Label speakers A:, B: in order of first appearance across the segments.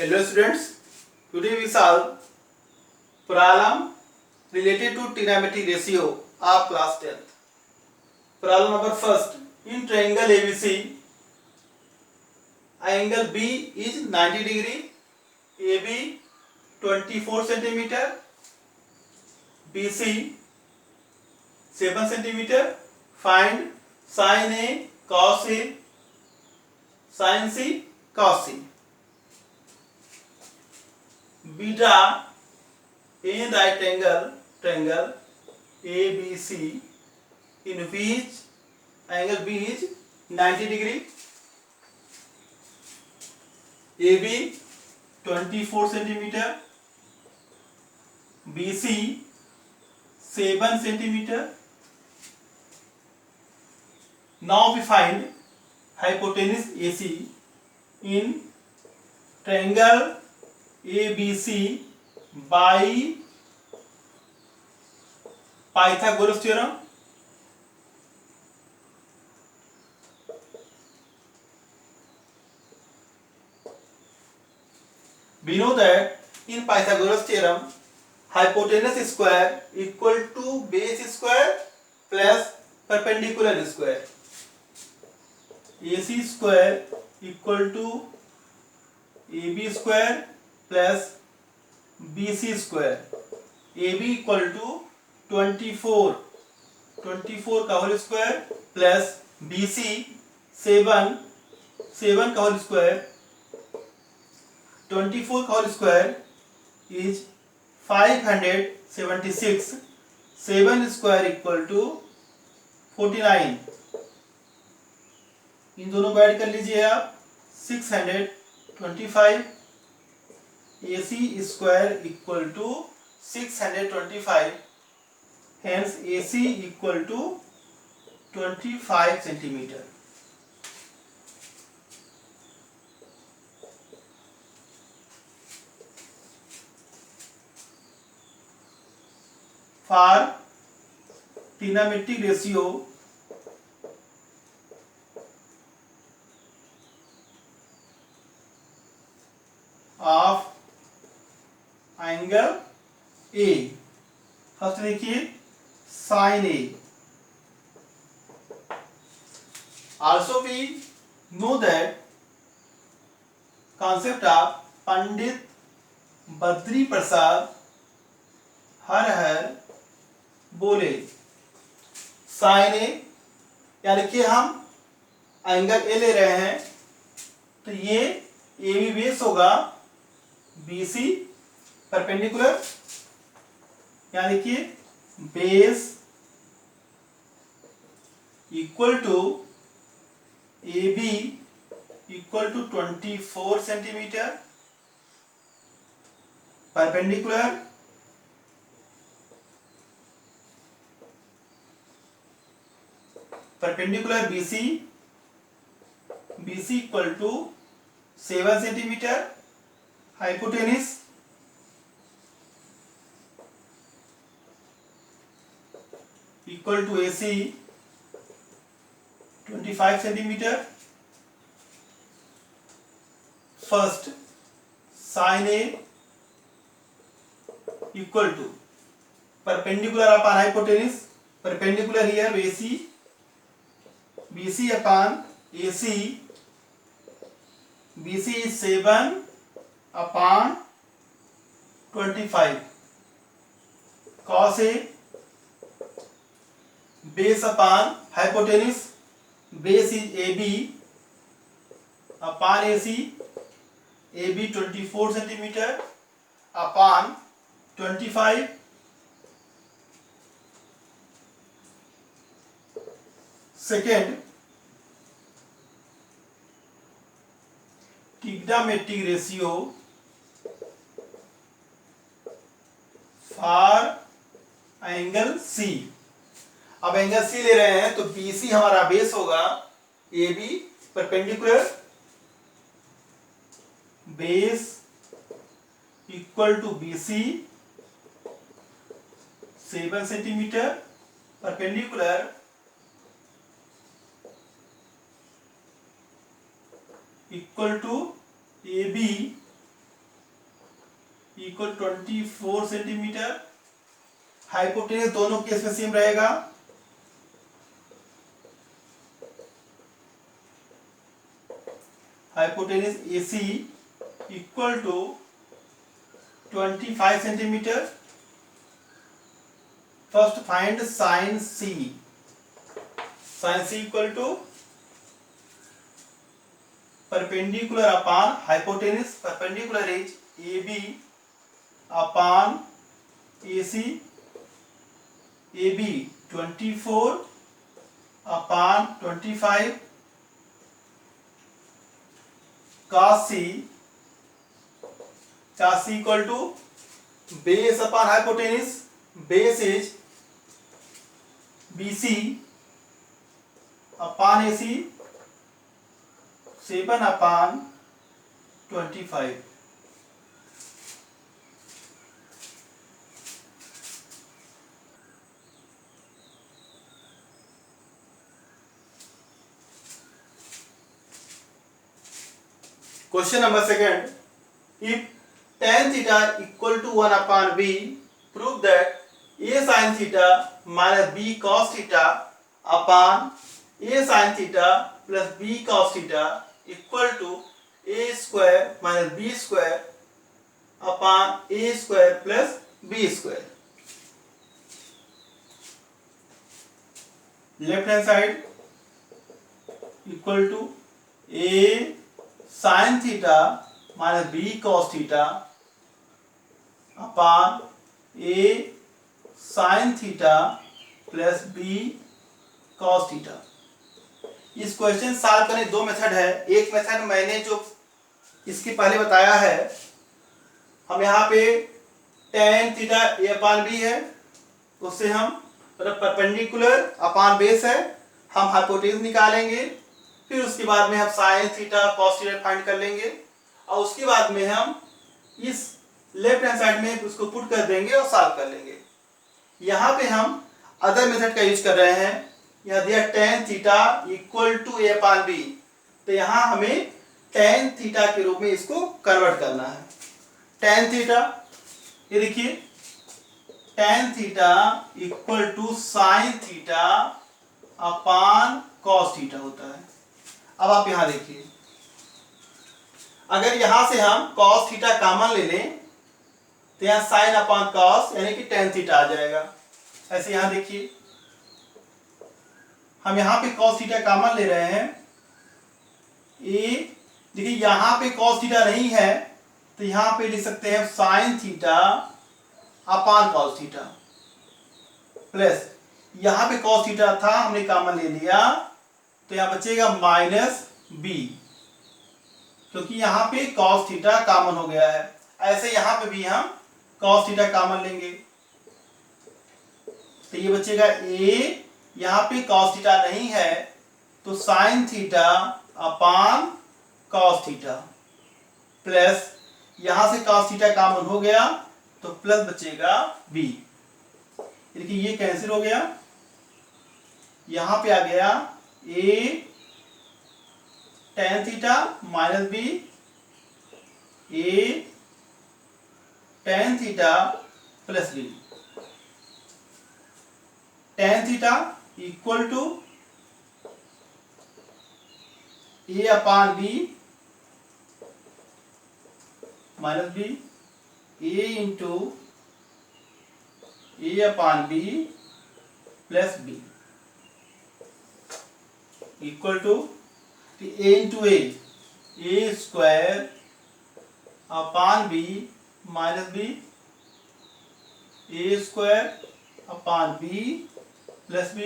A: Hello students, today we solve problem related to trigonometric ratio of class 10th. Problem number first, in triangle ABC, angle B is 90 degree, AB 24 centimeter, BC 7 centimeter. Find sin A, cos A, sin C, cos C. Beta in right triangle ABC in which angle B is 90 degree, AB 24 centimeter, BC 7 centimeter. Now we find hypotenuse AC in triangle ABC by Pythagoras theorem. We know that in Pythagoras theorem, hypotenuse square equal to base square plus perpendicular square. AC square equal to AB square plus BC square. AB equal to 24 का whole square plus BC 7 का whole square. 24 का whole square is 576. 7 square equal to 49. इन दोनों को add कर लीजिए आप. 625. AC square equal to 625. Hence AC equal to 25 centimeter. For trigonometric ratio of angle A, first देखिए sin A. Also we know that concept of Pandit Badri Prasad हर हर बोले. sin A यानी कि हम एंगल A ले रहे हैं तो ये AB बेस होगा BC परपेंडिकुलर, यानी कि base equal to AB equal to 24 centimetre, perpendicular BC equal to 7 centimetre, hypotenuse equal to AC 25 centimetre. First sin A equal to perpendicular upon hypotenuse, perpendicular here BC upon AC. BC is 7 upon 25. Cos A base upon hypotenuse, base is AB upon AC. AB 24 centimeter upon 25. Second, trigonometric ratio for angle C. अब angle C ले रहे हैं तो BC हमारा base होगा, AB perpendicular, base equal to BC 7 centimetre, perpendicular equal to AB equal 24 centimetre. Hypotenuse दोनों case में same रहेगा। Hypotenuse AC equal to 25 centimetre. First find sine C। Sine C equal to perpendicular upon hypotenuse. Perpendicular is AB upon AC। AB 24 upon 25 cos C। cos C equal to base upon hypotenuse. Base is BC upon AC 7 upon 25। Question number second. If tan theta equal to 1 upon b, prove that a sin theta minus b cos theta upon a sin theta plus b cos theta equal to a square minus b square upon a square plus b square. Left hand side equal to a sin theta minus b cos theta upon a sin theta plus b cos theta। इस question solve करने दो method है। एक method मैंने जो इसके पहले बताया है, हम यहाँ पे tan theta a upon b है, उससे हम परपेंडिकुलर अपॉन बेस है, हम हाइपोटेनस निकालेंगे। फिर उसके बाद में हम sine theta cos theta find कर लेंगे और उसके बाद में हम इस लेफ्ट हैंड साइड में उसको पुट कर देंगे और सॉल्व कर लेंगे। यहाँ पे हम अदर मेथड का यूज कर रहे हैं। यहाँ दिया tan theta equal to a upon b, तो यहाँ हमें tan थीटा के रूप में इसको कन्वर्ट करना है। tan थीटा, ये देखिए tan theta equal to sine theta upon cos theta होता है। अब आप यहां देखिए, अगर यहां से हम cos थीटा कॉमन ले लें तो यहां sin अपॉन cos यानी कि tan थीटा आ जाएगा। ऐसे यहां देखिए, हम यहां पे cos थीटा कॉमन ले रहे हैं। देखिए यहां पे cos थीटा नहीं है तो यहां पे लिख सकते हैं sin theta upon cos theta plus यहां पे cos थीटा था, हमने कॉमन ले लिया तो यहां बचेगा माइनस b, क्योंकि यहां पे cos थीटा कॉमन हो गया है। ऐसे यहां पे भी हम cos थीटा कॉमन लेंगे तो ये बचेगा a, यहां पे cos थीटा नहीं है तो sin theta upon cos theta plus यहां से cos थीटा कॉमन हो गया तो प्लस बचेगा b। देखिए ये कैंसिल हो गया, यहां पे आ गया a tan theta minus b a tan theta plus b। tan theta equal to a upon b minus b a into a upon b plus b equal to a into a square upon b minus b a square upon b plus b।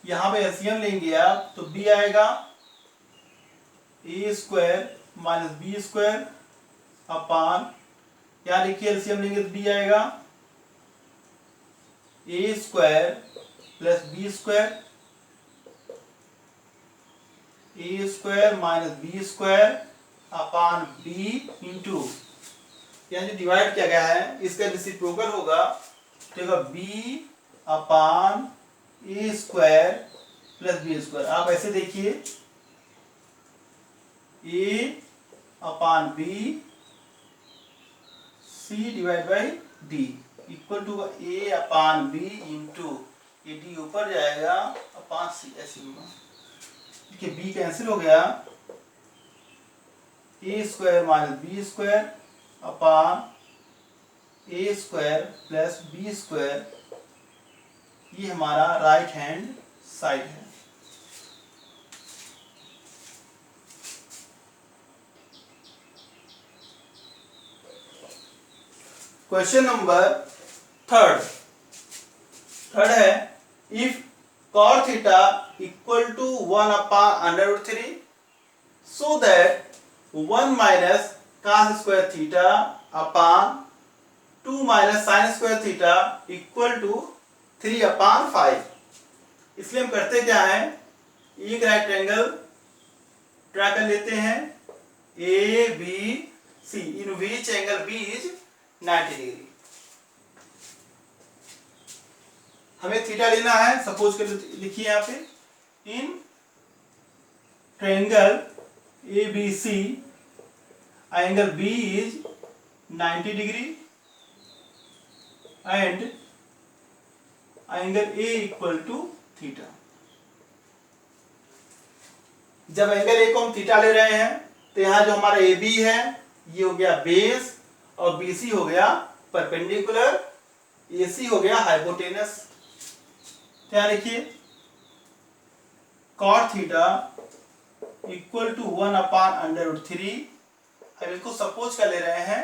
A: यहां पे LCM लेंगे आप तो b आएगा a square minus b square upon, यहां लिखिए LCM लेंगे तो b आएगा a square plus b square a square minus b square upon b into, यहाँ जो डिवाइड किया गया है इसका रेसिप्रोकल होगा तो होगा b upon a square plus b square. आप ऐसे देखिए a upon b C divide by D equal to A upon B into ये डी ऊपर जाएगा अपान सी ऐसे देखिए बी कैंसिल हो गया A square minus B square upon A square plus B square ये हमारा राइट हैंड साइड है। क्वेश्चन नंबर थर्ड है if cot theta equal to 1 upon under root 3 so that 1 minus cos square theta upon 2 minus sine square theta equal to 3 upon 5। इसलिए हम करते क्या है एक राइट एंगल ड्रा कर लेते हैं A B C in which angle B is 90 degree. हमें थीटा लेना है सपोज कर लिखिए यहाँ पे in triangle A B C angle B is 90 degree and angle A equal to theta. जब एंगल ए को हम थीटा ले रहे हैं तो यहाँ जो हमारा ए बी है ये हो गया बेस और बी सी हो गया परपेंडिकुलर, ए सी हो गया हाइपोटेनस। क्या लिखिए cot theta equal to 1 upon under root 3। अब इसको सपोज कर ले रहे हैं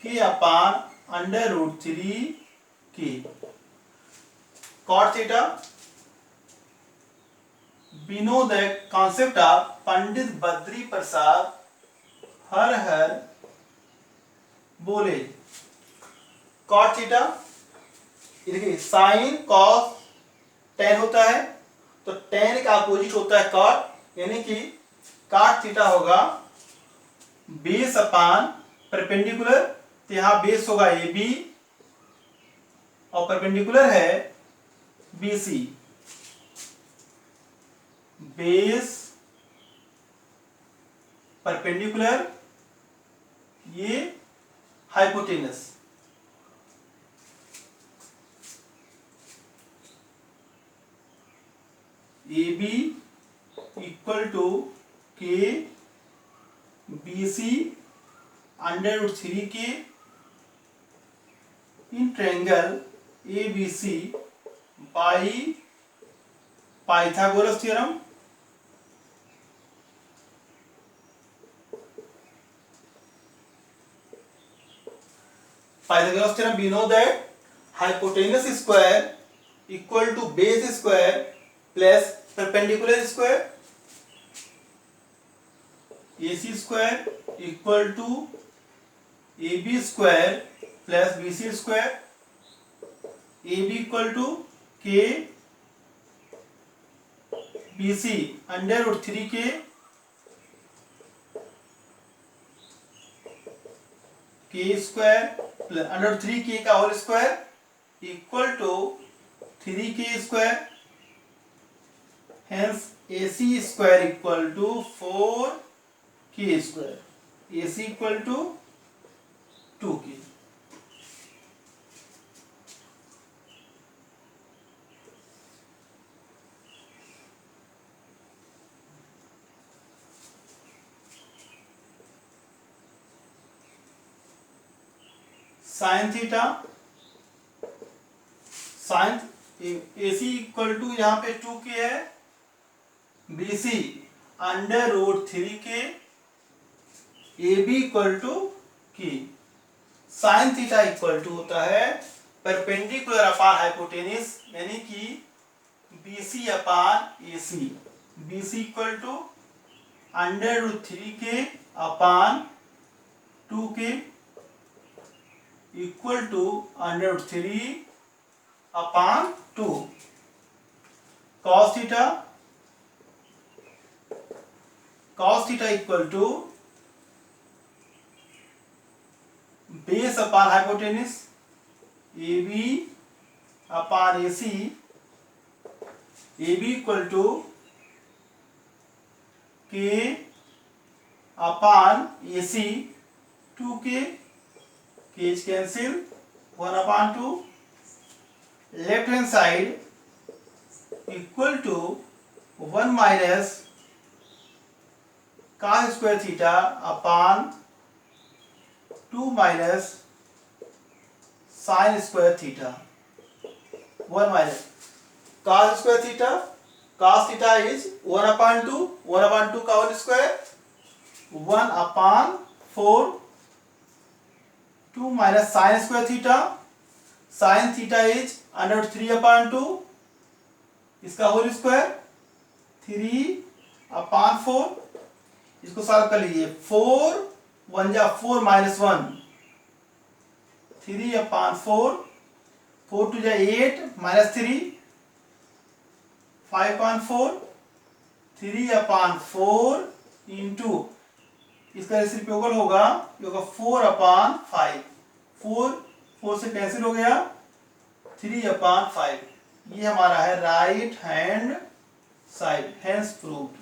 A: कि अपान अंडर रूट 3 की cot theta we know the concept of Pandit Badri Prasad हर हर बोले। cot थीटा देखिए साइन कॉस टेन होता है तो टेन का अपोजिट होता है cot, यानी कि cot थीटा होगा बेस अपान परपेंडिकुलर। तो यहां बेस होगा ए बी और परपेंडिकुलर है बी सी। बेस परपेंडिकुलर ये hypotenuse. A B equal to K B C under root 3 K in triangle A B C by Pythagoras theorem. Pythagoras theorem we know that hypotenuse square equal to base square plus perpendicular square। AC square equal to AB square plus BC square। AB equal to K BC under root 3 K के square under 3 के का whole square equal to 3 K square. Hence AC square equal to 4 K square. AC equal to 2 K. Sine theta sine AC equal to यहाँ पे 2 के है, BC under root 3 K, AB equal to K. Sine theta equal to होता है perpendicular upon hypotenuse यानी कि BC upon AC। BC equal to under root 3 K upon 2 K equal to under root 3 upon 2। cos theta equal to base upon hypotenuse AB upon AC। AB equal to K upon AC 2 K K's cancel 1/2 left hand side equal to 1 minus cos square theta upon 2 minus sin square theta 1 minus cos square theta cos theta is 1/2 1/2 का whole square 1/4 2 minus sin square theta sin theta is √3/2 इसका whole square 3/4 इसको solve कर लीजिए 4 1 जा 4 minus 1 3/4 4 2 जा 8 minus 3 5/4 3/4 into इसका reciprocal होगा 4/5 4 से कैंसिल हो गया 3/5 ये हमारा है right hand side hence proved.